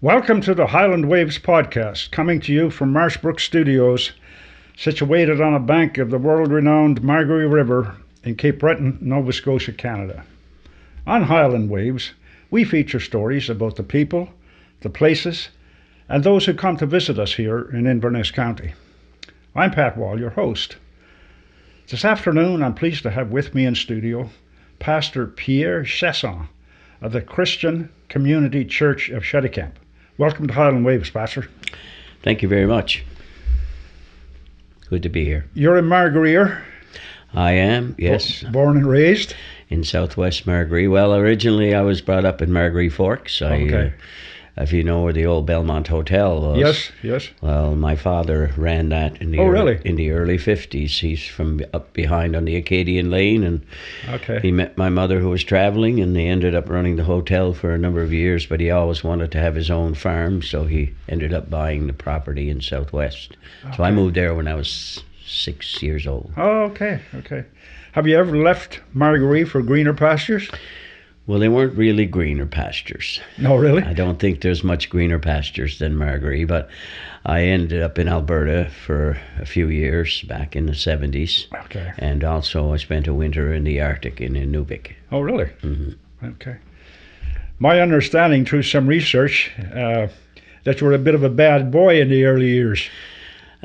Welcome to the Highland Waves podcast, coming to you from Marshbrook Studios, situated on a bank of the world-renowned Margaree River in Cape Breton, Nova Scotia, Canada. On Highland Waves, we feature stories about the people, the places, and those who come to visit us here in Inverness County. I'm Pat Wall, your host. This afternoon, I'm pleased to have with me in studio Pastor Pierre Chiasson of the Christian Community Church of Cheticamp. Welcome to Highland Waves, Pastor. Thank you very much. Good to be here. You're in Margaree. I am, yes. Born and raised? In southwest Margaree. Well, originally I was brought up in Margaree Forks. Okay. If you know where the old Belmont Hotel was. Yes. Well, my father ran that in the early 50s. He's from up behind on the Acadian Lane, and he met my mother who was traveling, and they ended up running the hotel for a number of years, but he always wanted to have his own farm, so he ended up buying the property in southwest. So I moved there when I was 6 years old. Oh, okay. Have you ever left Margaree for greener pastures? Well, they weren't really greener pastures. No, really? I don't think there's much greener pastures than Margaree, but I ended up in Alberta for a few years back in the 70s. Okay. And also I spent a winter in the Arctic in Inuvik. Oh, really? Mm-hmm. Okay. My understanding through some research that you were a bit of a bad boy in the early years.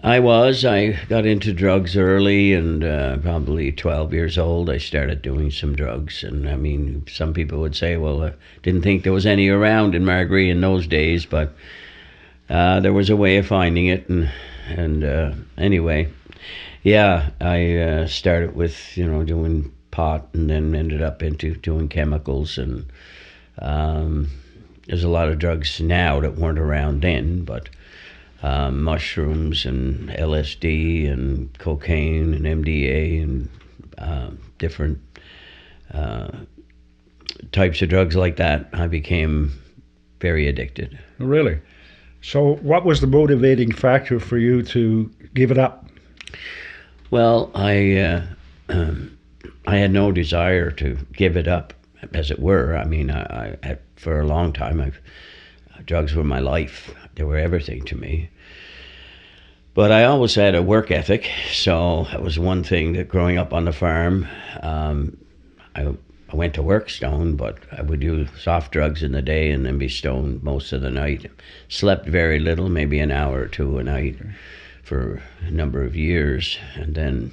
I got into drugs early, and probably 12 years old I started doing some drugs. And I mean, some people would say, well, I didn't think there was any around in Margaree in those days, but there was a way of finding it. And anyway, I started with, doing pot, and then ended up into doing chemicals. And there's a lot of drugs now that weren't around then, but mushrooms and LSD and cocaine and MDA and different types of drugs like that. I became very addicted. Really? So what was the motivating factor for you to give it up? Well, I had no desire to give it up, as it were. I mean, I had, for a long time, drugs were my life. They were everything to me. But I always had a work ethic, so that was one thing that growing up on the farm, I went to work stoned, but I would do soft drugs in the day and then be stoned most of the night. Slept very little, maybe an hour or two a night for a number of years. And then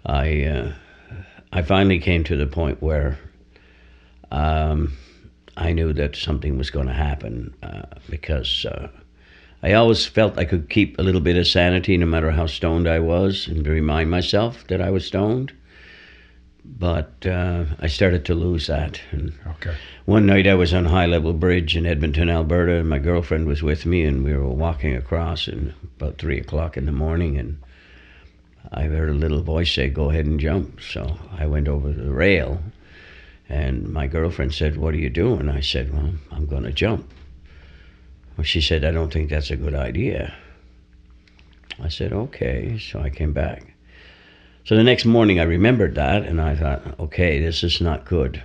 I finally came to the point where I knew that something was going to happen because I always felt I could keep a little bit of sanity no matter how stoned I was, and to remind myself that I was stoned. But I started to lose that. And one night I was on High Level Bridge in Edmonton, Alberta, and my girlfriend was with me, and we were walking across and about 3 o'clock in the morning, and I heard a little voice say, "Go ahead and jump." So I went over the rail. And my girlfriend said, "What are you doing?" I said, "Well, I'm going to jump." Well, she said, "I don't think that's a good idea." I said, "Okay." So I came back. So the next morning I remembered that, and I thought, okay, this is not good,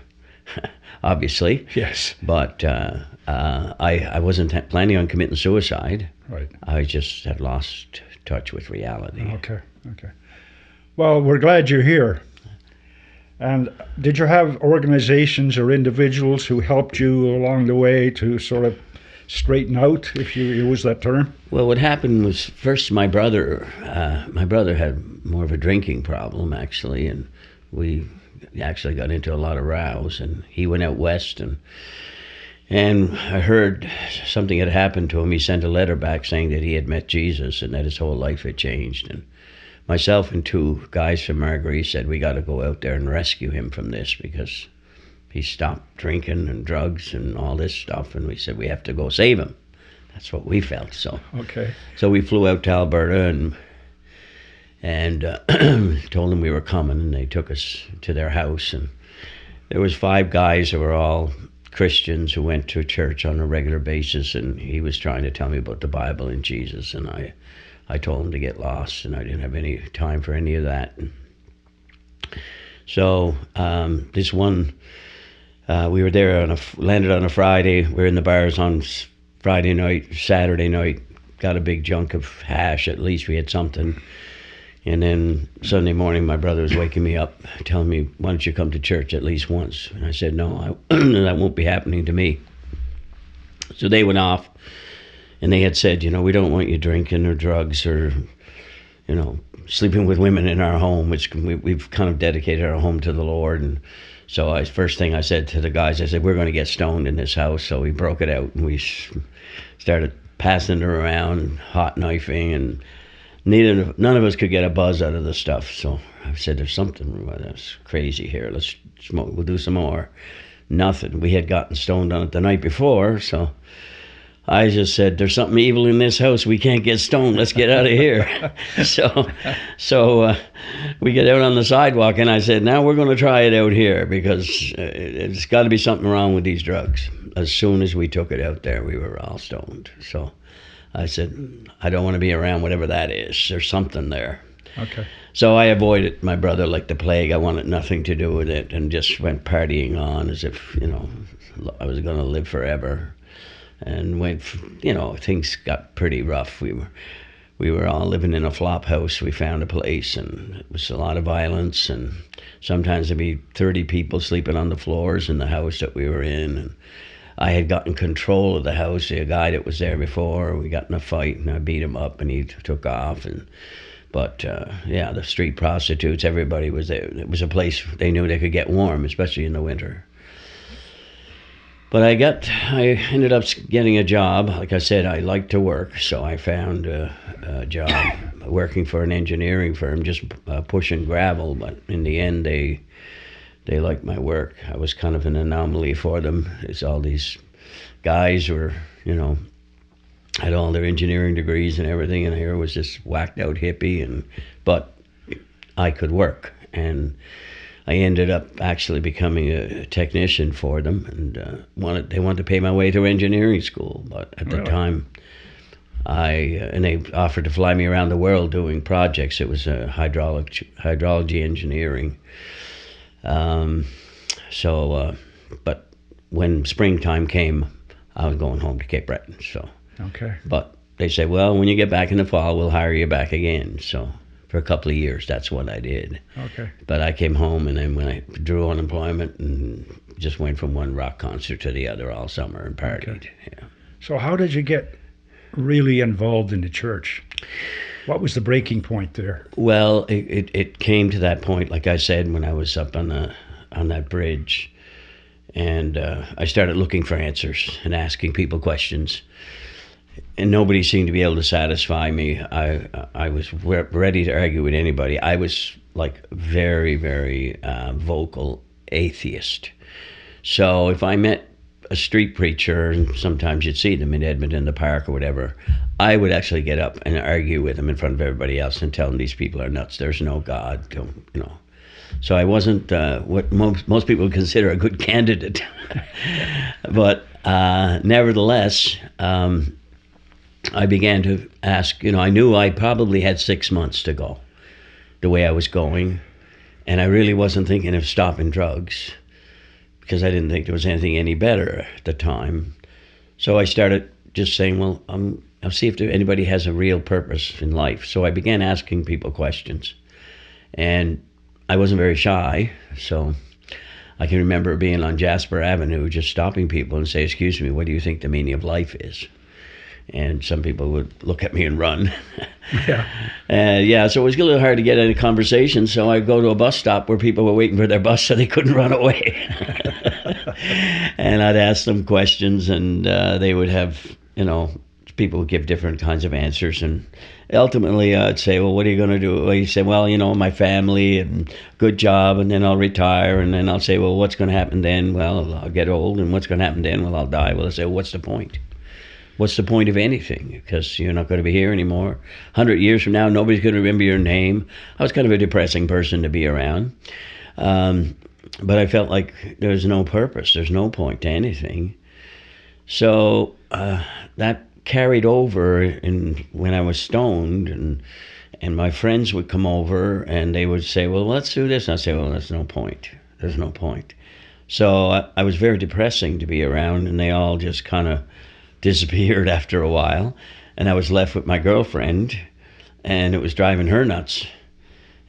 obviously. Yes. But I wasn't planning on committing suicide. Right. I just had lost touch with reality. Okay. Well, we're glad you're here. And did you have organizations or individuals who helped you along the way to sort of straighten out, if you use that term? Well, what happened was, first my brother had more of a drinking problem, actually, and we actually got into a lot of rows, and he went out west, and I heard something had happened to him. He sent a letter back saying that he had met Jesus and that his whole life had changed, and myself and two guys from Margaree said, we got to go out there and rescue him from this, because he stopped drinking and drugs and all this stuff, and we said we have to go save him. That's what we felt. So we flew out to Alberta and told them we were coming, and they took us to their house, and there was 5 guys who were all Christians who went to church on a regular basis, and he was trying to tell me about the Bible and Jesus, and I told him to get lost, and I didn't have any time for any of that. So this one, we were there landed on a Friday. We were in the bars on Friday night, Saturday night, got a big junk of hash. At least we had something. And then Sunday morning, my brother was waking me up, telling me, why don't you come to church at least once? And I said, no, that won't be happening to me. So they went off, and they had said, we don't want you drinking or drugs or, sleeping with women in our home, which we've kind of dedicated our home to the Lord. And so first thing I said to the guys, I said, we're going to get stoned in this house. So we broke it out, and we started passing it around, hot knifing, and none of us could get a buzz out of the stuff. So I said, there's something that's crazy here. Let's smoke. We'll do some more. Nothing. We had gotten stoned on it the night before, so I just said, there's something evil in this house. We can't get stoned. Let's get out of here. So we get out on the sidewalk, and I said, now we're going to try it out here, because it's got to be something wrong with these drugs. As soon as we took it out there, we were all stoned. So I said, I don't want to be around whatever that is. There's something there. Okay. So I avoided my brother like the plague. I wanted nothing to do with it, and just went partying on as if, I was going to live forever. And when, things got pretty rough. We were all living in a flop house. We found a place, and it was a lot of violence, and sometimes there'd be 30 people sleeping on the floors in the house that we were in. And I had gotten control of the house. A guy that was there before, we got in a fight, and I beat him up, and he took off. But the street prostitutes, everybody was there. It was a place they knew they could get warm, especially in the winter. But I ended up getting a job. Like I said, I like to work, so I found a job working for an engineering firm, just pushing gravel. But in the end, they liked my work. I was kind of an anomaly for them. It's all these guys were, had all their engineering degrees and everything, and here was this whacked out hippie. But I could work, and I ended up actually becoming a technician for them, and they wanted to pay my way through engineering school. But at the time, and they offered to fly me around the world doing projects. It was hydrology engineering. But when springtime came, I was going home to Cape Breton. So, okay. But they said, well, when you get back in the fall, we'll hire you back again. So for a couple of years, that's what I did. Okay. But I came home, and then when I drew unemployment, and just went from one rock concert to the other all summer and partied. Okay. Yeah. So how did you get really involved in the church? What was the breaking point there? Well, it came to that point, like I said, when I was up on that bridge, and I started looking for answers and asking people questions, and nobody seemed to be able to satisfy me. I was ready to argue with anybody. I was like very, very vocal atheist. So if I met a street preacher, and sometimes you'd see them in Edmonton in the park or whatever, I would actually get up and argue with them in front of everybody else and tell them these people are nuts. There's no God, So I wasn't what most people would consider a good candidate. But nevertheless, I began to ask, I knew I probably had 6 months to go the way I was going. And I really wasn't thinking of stopping drugs, because I didn't think there was anything any better at the time. So I started just saying, well, I'll see if anybody has a real purpose in life. So I began asking people questions. And I wasn't very shy, so I can remember being on Jasper Avenue, just stopping people and say, excuse me, what do you think the meaning of life is? And some people would look at me and run. Yeah. So it was a little hard to get into conversation. So I'd go to a bus stop where people were waiting for their bus so they couldn't run away. And I'd ask them questions, and they would have, people would give different kinds of answers. And ultimately I'd say, well, what are you going to do? Well, you say, well, my family and good job, and then I'll retire. And then I'll say, well, what's going to happen then? Well, I'll get old. And what's going to happen then? Well, I'll die. Well, I say, well, what's the point? What's the point of anything? Because you're not going to be here anymore. 100 years from now, nobody's going to remember your name. I was kind of a depressing person to be around. But I felt like there was no purpose. There's no point to anything. So that carried over when I was stoned, and my friends would come over, and they would say, well, let's do this. And I'd say, well, there's no point. There's no point. So I was very depressing to be around, and they all just kind of disappeared after a while, and I was left with my girlfriend, and it was driving her nuts.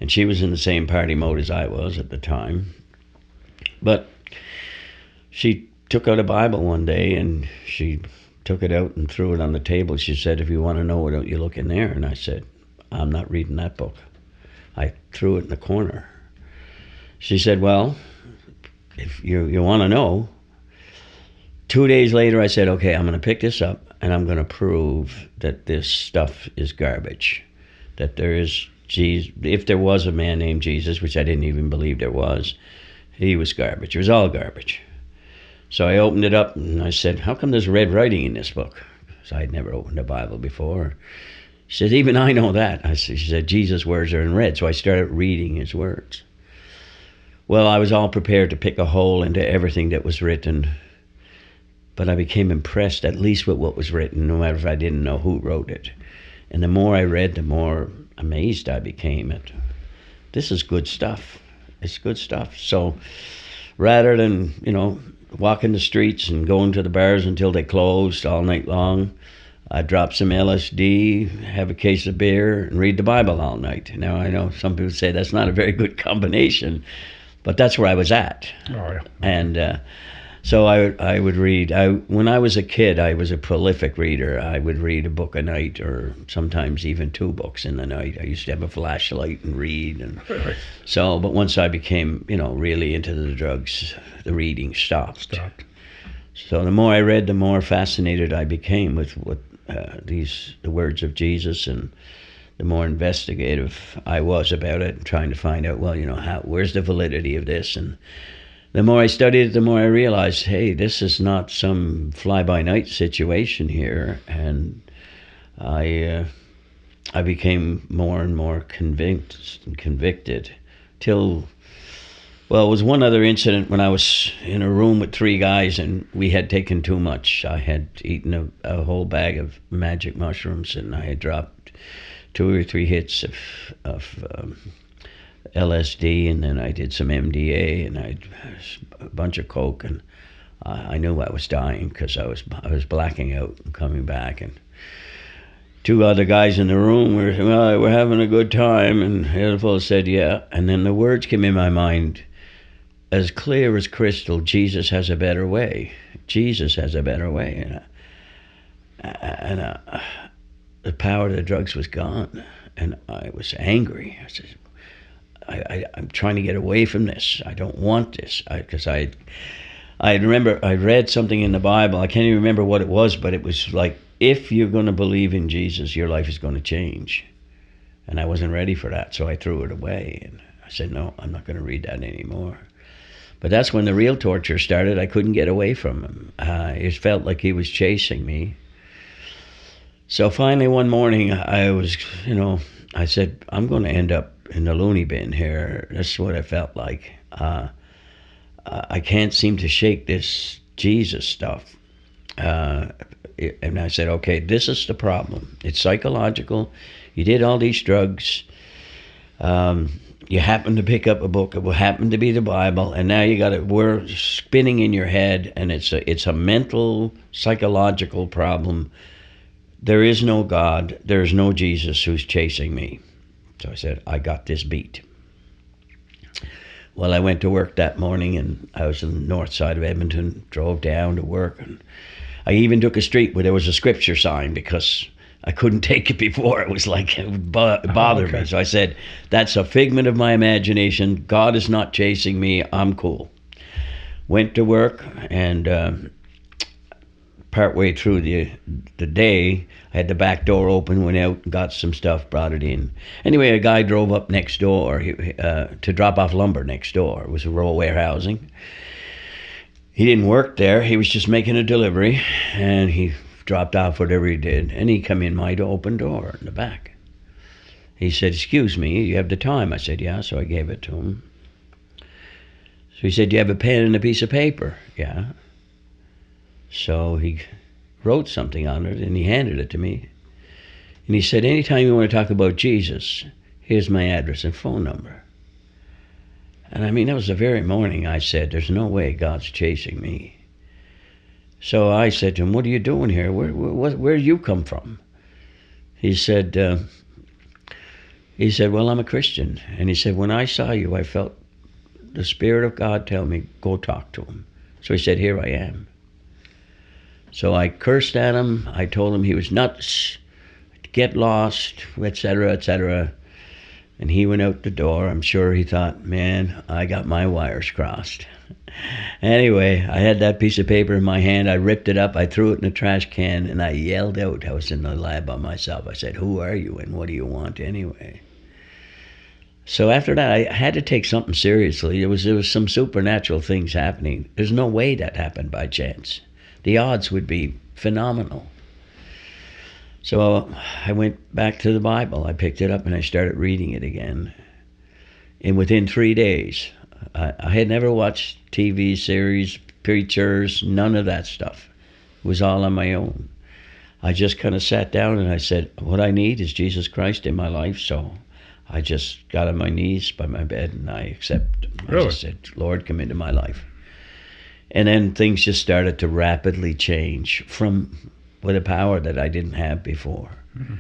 And she was in the same party mode as I was at the time. But she took out a Bible one day, and she took it out and threw it on the table. She said, "If you want to know, why don't you look in there?" And I said, "I'm not reading that book." I threw it in the corner. She said, "Well, if you want to know." 2 days later, I said, "Okay, I'm going to pick this up, and I'm going to prove that this stuff is garbage, that there is Jesus. If there was a man named Jesus, which I didn't even believe there was, he was garbage. It was all garbage." So I opened it up, and I said, "How come there's red writing in this book?" Because I had never opened a Bible before. She said, "Even I know that." She said, "Jesus' words are in red." So I started reading his words. Well, I was all prepared to pick a hole into everything that was written, but I became impressed at least with what was written, no matter if I didn't know who wrote it. And the more I read, the more amazed I became at, this is good stuff. It's good stuff. So rather than, walking the streets and going to the bars until they closed all night long, I drop some LSD, have a case of beer, and read the Bible all night. Now, I know some people say that's not a very good combination, but that's where I was at. Oh, yeah. And so I would read. When I was a kid, I was a prolific reader. I would read a book a night, or sometimes even 2 books in the night. I used to have a flashlight and read. And so, but once I became, really into the drugs, the reading stopped. So the more I read, the more fascinated I became with what the words of Jesus, and the more investigative I was about it, trying to find out, where's the validity of this? And the more I studied it, the more I realized, hey, this is not some fly-by-night situation here. And I became more and more convicted till, well, it was one other incident when I was in a room with 3 guys, and we had taken too much. I had eaten a whole bag of magic mushrooms, and I had dropped 2 or 3 hits of LSD, and then I did some MDA, and a bunch of coke, and I knew I was dying because I was blacking out and coming back. And 2 other guys in the room we're having a good time, and the other fellow said, "Yeah." And then the words came in my mind as clear as crystal: Jesus has a better way. Jesus has a better way. And the power of the drugs was gone, and I was angry. I said, I'm trying to get away from this. I don't want this. Because I remember I read something in the Bible. I can't even remember what it was, but it was like, if you're going to believe in Jesus, your life is going to change. And I wasn't ready for that, so I threw it away. And I said, no, I'm not going to read that anymore. But that's when the real torture started. I couldn't get away from him. It felt like he was chasing me. So finally one morning I said, I'm going to end up in the loony bin here. That's what I felt like. I can't seem to shake this Jesus stuff. And I said, okay, this is the problem. It's psychological. You did all these drugs. You happen to pick up a book. It will happen to be the Bible, and now we're spinning in your head, and it's a mental, psychological problem. There is no God. There is no Jesus who's chasing me. So I said, I got this beat. Well, I went to work that morning, and I was on the north side of Edmonton, drove down to work, and I even took a street where there was a scripture sign because I couldn't take it before. It was like, it would bother me. So I said, that's a figment of my imagination. God is not chasing me. I'm cool. Went to work, and partway through the day, I had the back door open, went out, got some stuff, brought it in. Anyway, a guy drove up next door to drop off lumber next door. It was a rural warehousing. He didn't work there. He was just making a delivery, and he dropped off whatever he did, and he come in my open door in the back. He said, excuse me, you have the time? I said, yeah, so I gave it to him. So he said, do you have a pen and a piece of paper? Yeah. So he wrote something on it, and he handed it to me. And he said, anytime you want to talk about Jesus, here's my address and phone number. And I mean, that was the very morning I said, there's no way God's chasing me. So I said to him, "What are you doing here? Where did you come from?" He said, "Well, I'm a Christian." And he said, "When I saw you, I felt the Spirit of God tell me, go talk to him." So he said, "Here I am." So I cursed at him. I told him he was nuts, get lost, etc., etc. And he went out the door. I'm sure he thought, man, I got my wires crossed. Anyway, I had that piece of paper in my hand. I ripped it up. I threw it in a trash can, and I yelled out. I was in the lab by myself. I said, "Who are you, and what do you want anyway?" So after that, I had to take something seriously. There was some supernatural things happening. There's no way that happened by chance. The odds would be phenomenal. So I went back to the Bible. I picked it up and I started reading it again. And within 3 days, I had never watched TV series, preachers, none of that stuff. It was all on my own. I just kind of sat down and I said, what I need is Jesus Christ in my life. So I just got on my knees by my bed and I accepted. Really? I just said, Lord, come into my life. And then things just started to rapidly change from with a power that I didn't have before. Mm-hmm.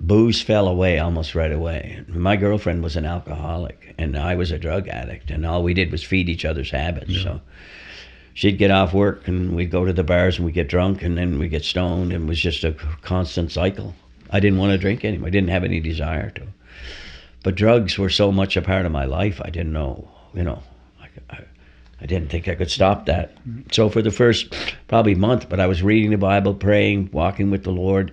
Booze fell away almost right away. My girlfriend was an alcoholic and I was a drug addict, and all we did was feed each other's habits. Yeah. So she'd get off work and we'd go to the bars and we'd get drunk and then we'd get stoned, and it was just a constant cycle. I didn't want to drink anymore. I didn't have any desire to. But drugs were so much a part of my life, I didn't know, I didn't think I could stop that. So for the first probably month, but I was reading the Bible, praying, walking with the Lord.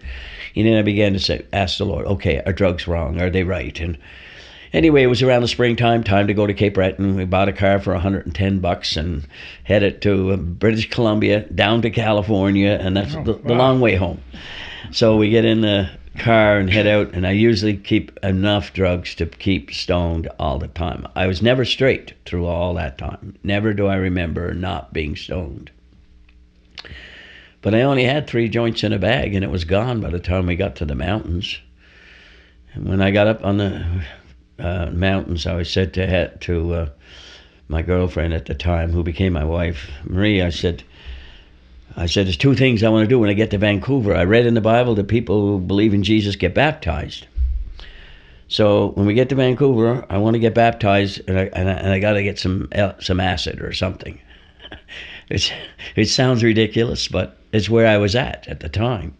And then I began to ask the Lord, okay, are drugs wrong? Are they right? And anyway, it was around the springtime, time to go to Cape Breton. We bought a car for $110 and headed to British Columbia, down to California, and that's the long way home. So we get in the car and head out, and I usually keep enough drugs to keep stoned all the time. I was never straight through all that time. Never do I remember not being stoned. But I only had 3 joints in a bag, and it was gone by the time we got to the mountains. And when I got up on the mountains, I said to my girlfriend at the time, who became my wife, Marie, I said, there's 2 things I want to do when I get to Vancouver. I read in the Bible that people who believe in Jesus get baptized. So when we get to Vancouver, I want to get baptized, and I got to get some acid or something. It sounds ridiculous, but it's where I was at the time.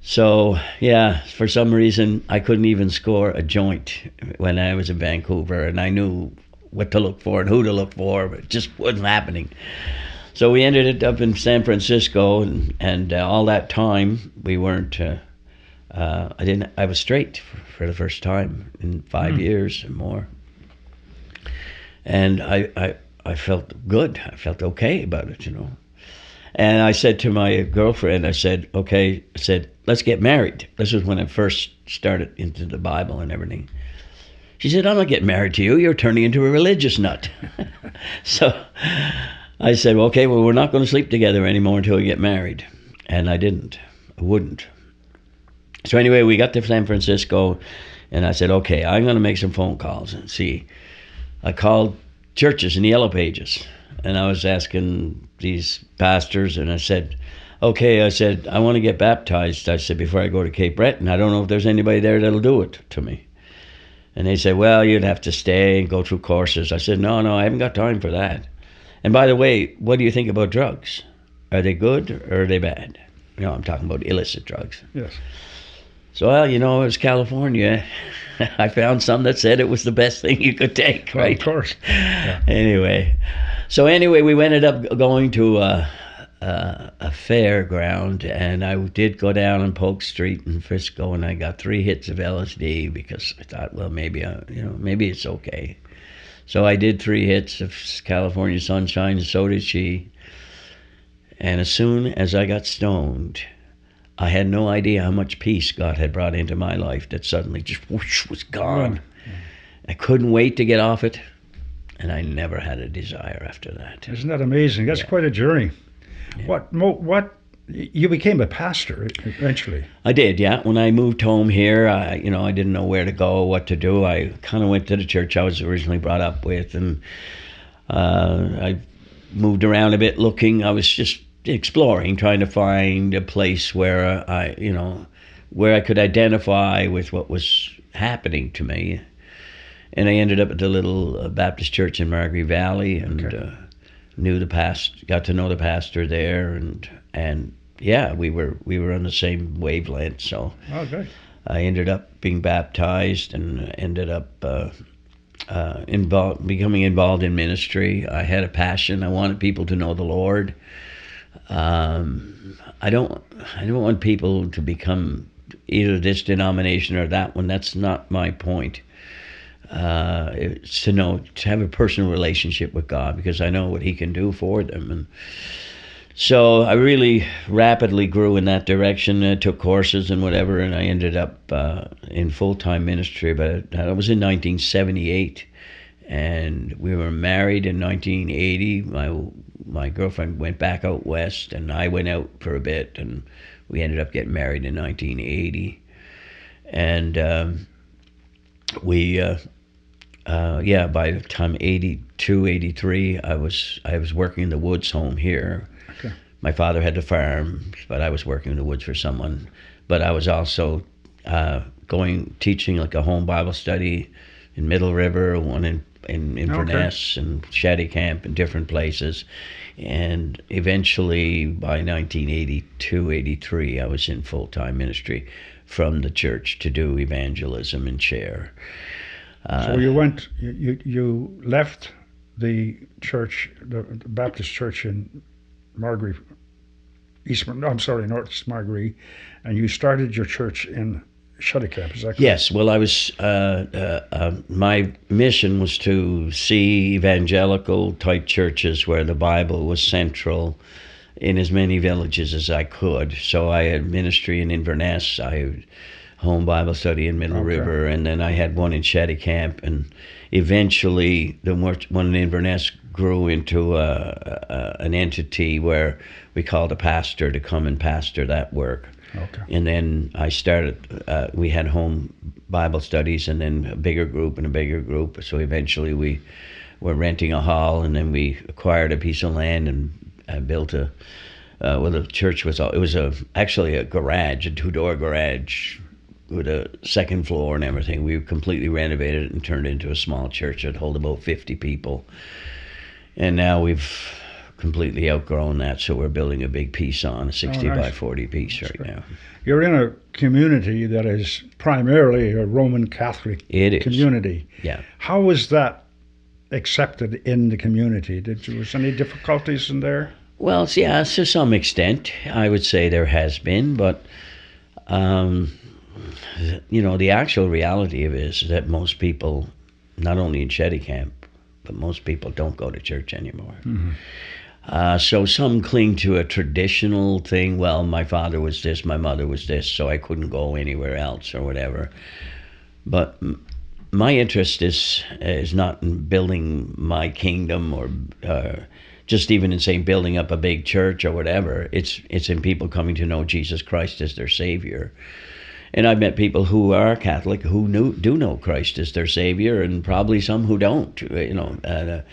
So yeah, for some reason, I couldn't even score a joint when I was in Vancouver, and I knew what to look for and who to look for, but it just wasn't happening. So we ended up in San Francisco, and all that time we weren't. I was straight for the first time in 5 years and more, and I felt good. I felt okay about it, And I said to my girlfriend, I said, let's get married. This was when I first started into the Bible and everything. She said, I'm not getting married to you. You're turning into a religious nut. So I said, okay, well, we're not going to sleep together anymore until we get married. And I wouldn't. So anyway, we got to San Francisco, and I said, okay, I'm going to make some phone calls and see. I called churches in the Yellow Pages, and I was asking these pastors, and I said, okay, I want to get baptized. I said, before I go to Cape Breton, I don't know if there's anybody there that'll do it to me. And they said, well, you'd have to stay and go through courses. I said, no, I haven't got time for that. And by the way, what do you think about drugs? Are they good or are they bad? I'm talking about illicit drugs. Yes. So, well, it was California. I found some that said it was the best thing you could take, right? Of course. Yeah. Anyway, we ended up going to a fairground, and I did go down on Polk Street in Frisco, and I got 3 hits of LSD because I thought, well, maybe it's okay. So I did 3 hits of California Sunshine, and so did she. And as soon as I got stoned, I had no idea how much peace God had brought into my life that suddenly just whoosh, was gone. Yeah. I couldn't wait to get off it, and I never had a desire after that. Isn't that amazing? That's quite a journey. Yeah. What you became a pastor eventually? I did, yeah. When I moved home here, I didn't know where to go, what to do. I kind of went to the church I was originally brought up with, and I moved around a bit looking. I was just exploring, trying to find a place where where I could identify with what was happening to me. And I ended up at the little Baptist church in Margaree Valley, and got to know the pastor there, and yeah, we were on the same wavelength. So I ended up being baptized and ended up becoming involved in ministry. I had a passion. I wanted people to know the Lord. I don't want people to become either this denomination or that one. That's not my point. It's to have a personal relationship with God, because I know what He can do for them. And so I really rapidly grew in that direction. I took courses and whatever, and I ended up in full-time ministry. But that was in 1978, and we were married in 1980. My girlfriend went back out west, and I went out for a bit, and we ended up getting married in 1980. And by the time 82, 83, I was working in the woods home here. Okay. My father had the farm, but I was working in the woods for someone. But I was also teaching like a home Bible study in Middle River, one in Inverness and Cheticamp and different places. And eventually by 1982, 83, I was in full-time ministry from the church to do evangelism and share. So you left the church, the Baptist church in Margaree, North Margaree, and you started your church in Cheticamp, is that correct? Yes. Well, I was. My mission was to see evangelical type churches where the Bible was central in as many villages as I could. So I had ministry in Inverness. I had home Bible study in Middle River, and then I had one in Cheticamp, and eventually the one in Inverness grew into an entity where we called a pastor to come and pastor that work. Okay. And then I started, we had home Bible studies, and then a bigger group and a bigger group. So eventually we were renting a hall, and then we acquired a piece of land and built the church was, actually a garage, a 2-door garage with a second floor and everything. We completely renovated it and turned it into a small church that hold about 50 people. And now we've completely outgrown that, so we're building a big piece on, a 60 by 40 piece right now. You're in a community that is primarily a Roman Catholic community. Yeah. How was that accepted in the community? Was any difficulties in there? Well, yeah, to some extent, I would say there has been, but the actual reality of it is that most people, not only in Cheticamp, but most people don't go to church anymore. Mm-hmm. So some cling to a traditional thing. Well, my father was this, my mother was this, so I couldn't go anywhere else or whatever. But my interest is not in building my kingdom or just even in saying building up a big church or whatever. It's in people coming to know Jesus Christ as their Savior. And I've met people who are Catholic who do know Christ as their Savior, and probably some who don't. The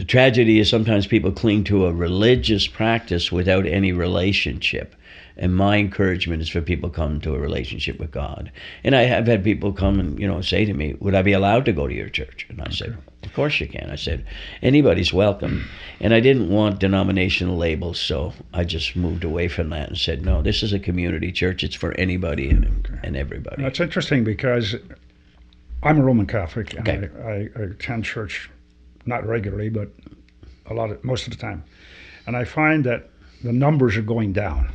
tragedy is sometimes people cling to a religious practice without any relationship. And my encouragement is for people to come to a relationship with God. And I have had people come and say to me, "Would I be allowed to go to your church?" And I said, "Of course you can." I said, "Anybody's welcome." And I didn't want denominational labels, so I just moved away from that and said, "No, this is a community church. It's for anybody and everybody." That's interesting, because I'm a Roman Catholic, and I attend church, not regularly, but most of the time. And I find that the numbers are going down.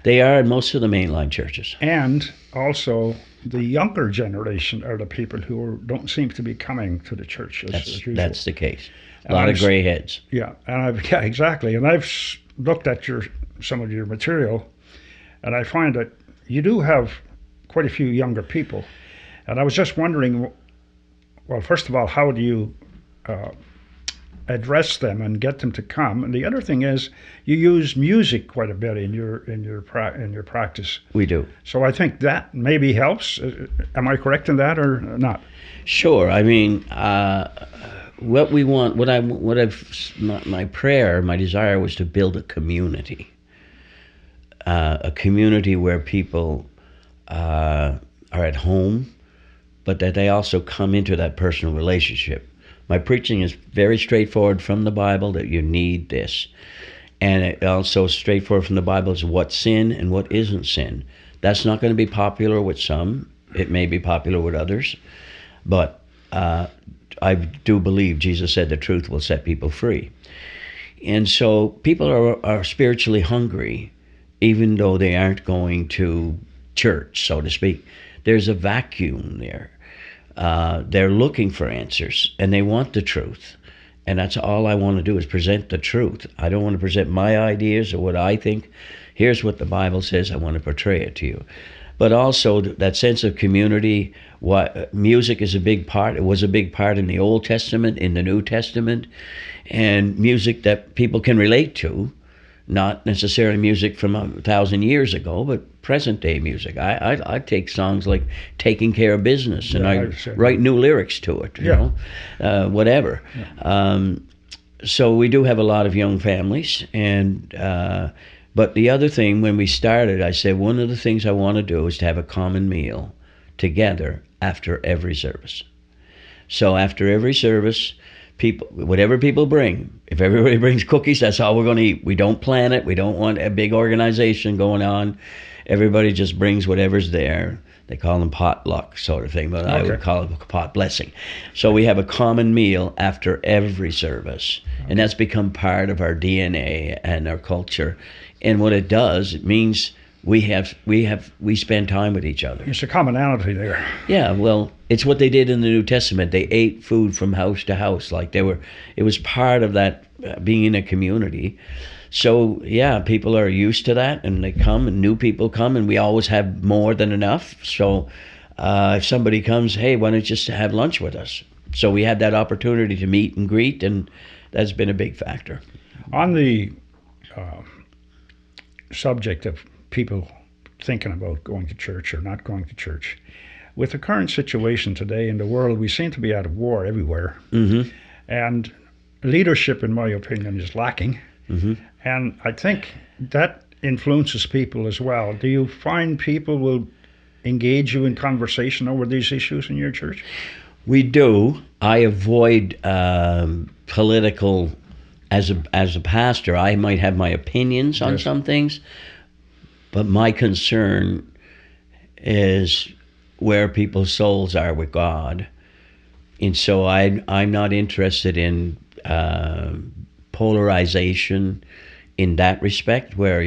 They are in most of the mainline churches. And also, the younger generation are the people who don't seem to be coming to the church as usual. That's the case. A lot of gray heads. Yeah, exactly. And I've looked at some of your material, and I find that you do have quite a few younger people. And I was just wondering, well, first of all, how do you address them and get them to come? And the other thing is, you use music quite a bit in your practice. We do. So I think that maybe helps. Am I correct in that or not? Sure. I mean, what we want, my prayer, my desire was to build a community where people are at home, but that they also come into that personal relationship. My preaching is very straightforward from the Bible, that you need this. And it also straightforward from the Bible is what's sin and what isn't sin. That's not going to be popular with some. It may be popular with others. But I do believe Jesus said the truth will set people free. And so people are spiritually hungry, even though they aren't going to church, so to speak. There's a vacuum there. They're looking for answers, and they want the truth. And that's all I want to do, is present the truth. I don't want to present my ideas or what I think. Here's what the Bible says. I want to portray it to you. But also that sense of community. Music is a big part. It was a big part in the Old Testament, in the New Testament, and music that people can relate to. Not necessarily music from 1,000 years ago, but present day music. I take songs like "Taking Care of Business" and I write new lyrics to it. You know, whatever. Yeah. So we do have a lot of young families, and but the other thing, when we started, I said one of the things I want to do is to have a common meal together after every service. So after every service, whatever people bring, if everybody brings cookies, that's all we're going to eat. We don't plan it. We don't want a big organization going on. Everybody just brings whatever's there. They call them potluck sort of thing, but I would call it a pot blessing. So we have a common meal after every service, and that's become part of our DNA and our culture. And what it does, it means we spend time with each other. There's a commonality there. Yeah, well, it's what they did in the New Testament. They ate food from house to house, it was part of that being in a community. So yeah, people are used to that, and they come, and new people come, and we always have more than enough. So if somebody comes, hey, why don't you just have lunch with us? So we had that opportunity to meet and greet, and that's been a big factor. On the subject of people thinking about going to church or not going to church, with the current situation today in the world, we seem to be out of war everywhere. Mm-hmm. And leadership, in my opinion, is lacking. Mm-hmm. And I think that influences people as well. Do you find people will engage you in conversation over these issues in your church? We do. I avoid political, as a pastor, I might have my opinions on some things, but my concern is where people's souls are with God. And so I'm not interested in polarization in that respect, where,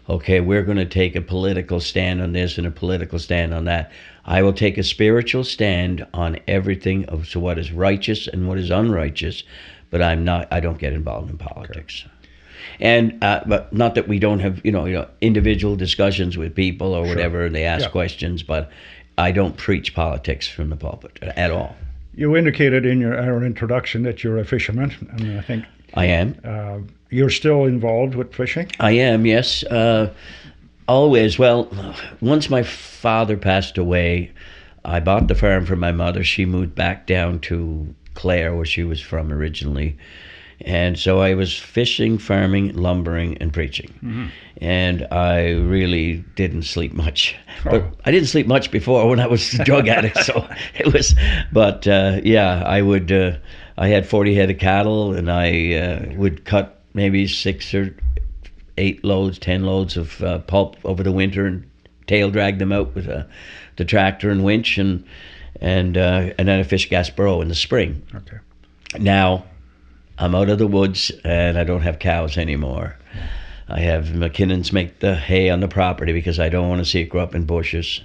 okay, we're going to take a political stand on this and a political stand on that. I will take a spiritual stand on everything of what is righteous and what is unrighteous, but I don't get involved in politics. Okay. And but not that we don't have individual discussions with people or whatever, and they ask questions, but I don't preach politics from the pulpit at all. You indicated in our introduction that you're a fisherman, and I think I am. You're still involved with fishing? I am, yes. Always. Well, once my father passed away, I bought the farm for my mother. She moved back down to Clare, where she was from originally. And so I was fishing, farming, lumbering, and preaching. Mm-hmm. And I really didn't sleep much. But I didn't sleep much before when I was a drug addict. So it was, but I had 40 head of cattle, and I would cut maybe 6 or 8 loads, 10 loads of pulp over the winter and tail drag them out with the tractor and winch, and then I fish Gaspereau in the spring. Okay. Now, I'm out of the woods, and I don't have cows anymore. I have McKinnon's make the hay on the property because I don't want to see it grow up in bushes.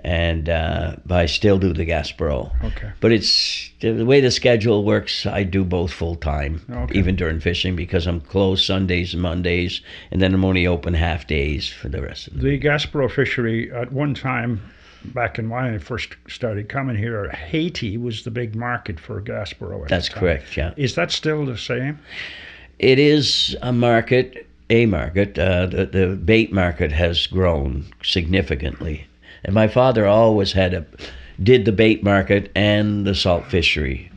But I still do the Gaspereau. Okay. But it's the way the schedule works. I do both full time, even during fishing, because I'm closed Sundays and Mondays, and then I'm only open half days for the rest of the week. The Gaspereau fishery, at one time, back in when I first started coming here, Haiti was the big market for Gaspereau. That's correct, yeah. Is that still the same? It is a market. The bait market has grown significantly. And my father always did the bait market and the salt fishery.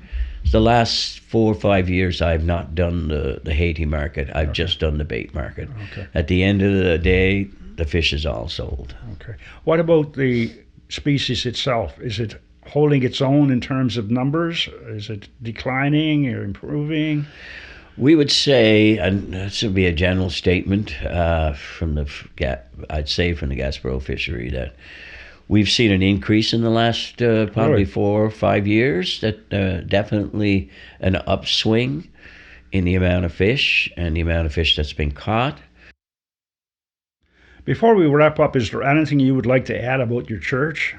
The last 4 or 5 years, I've not done the Haiti market. I've just done the bait market. Okay. At the end of the day, the fish is all sold. Okay. What about the species itself? Is it holding its own in terms of numbers? Is it declining or improving? We would say, and this would be a general statement from the Gaspereau fishery, that we've seen an increase in the last probably Really? 4 or 5 years. That definitely an upswing in the amount of fish and the amount of fish that's been caught. Before we wrap up, is there anything you would like to add about your church?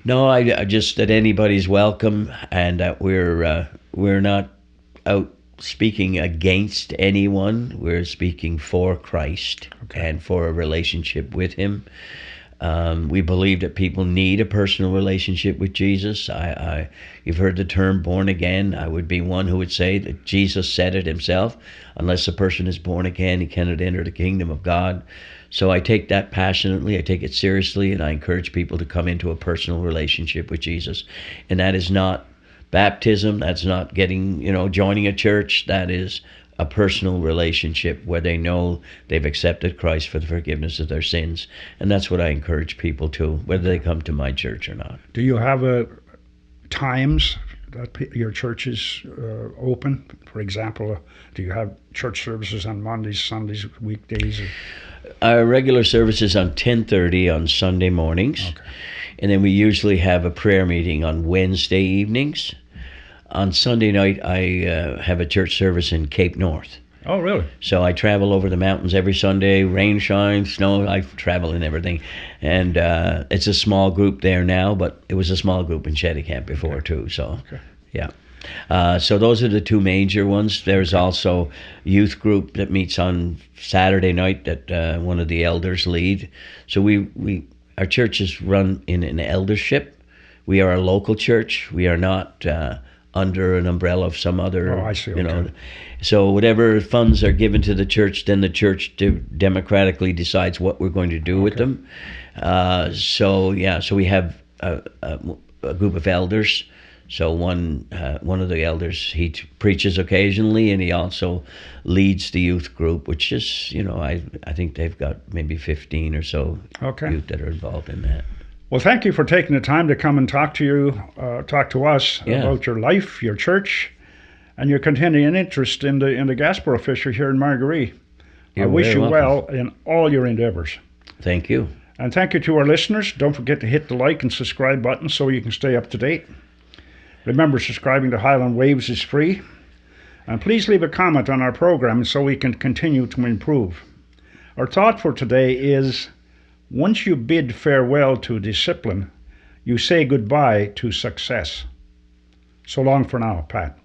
No, I just that anybody's welcome, and that we're not out speaking against anyone. We're speaking for Christ and for a relationship with Him. We believe that people need a personal relationship with Jesus. You've heard the term born again. I would be one who would say that Jesus said it himself. Unless a person is born again, he cannot enter the kingdom of God. So I take that passionately. I take it seriously, and I encourage people to come into a personal relationship with Jesus. And that is not baptism. That's not joining a church. That is a personal relationship where they know they've accepted Christ for the forgiveness of their sins. And that's what I encourage people to, whether they come to my church or not. Do you have times that your church is open? For example, do you have church services on Mondays, Sundays, weekdays? Our regular service is on 10:30 on Sunday mornings. Okay. And then we usually have a prayer meeting on Wednesday evenings. On Sunday night, I have a church service in Cape North. Oh, really? So I travel over the mountains every Sunday, rain, shine, snow, I travel and everything. And it's a small group there now, but it was a small group in Cheticamp before too. So, yeah. So those are the two major ones. There's also a youth group that meets on Saturday night that one of the elders lead. So our church is run in an eldership. We are a local church. We are not under an umbrella of some other, I see. Okay. So whatever funds are given to the church, then the church democratically decides what we're going to do with them. So we have a group of elders. So one of the elders, he preaches occasionally, and he also leads the youth group, which is, I think they've got maybe 15 or so youth that are involved in that. Well, thank you for taking the time to come and talk to us about your life, your church, and your continuing interest in the Gaspereau fishery here in Margaree. I wish you well in all your endeavors. Thank you. And thank you to our listeners. Don't forget to hit the like and subscribe button so you can stay up to date. Remember, subscribing to Highland Waves is free. And please leave a comment on our program so we can continue to improve. Our thought for today is, once you bid farewell to discipline, you say goodbye to success. So long for now, Pat.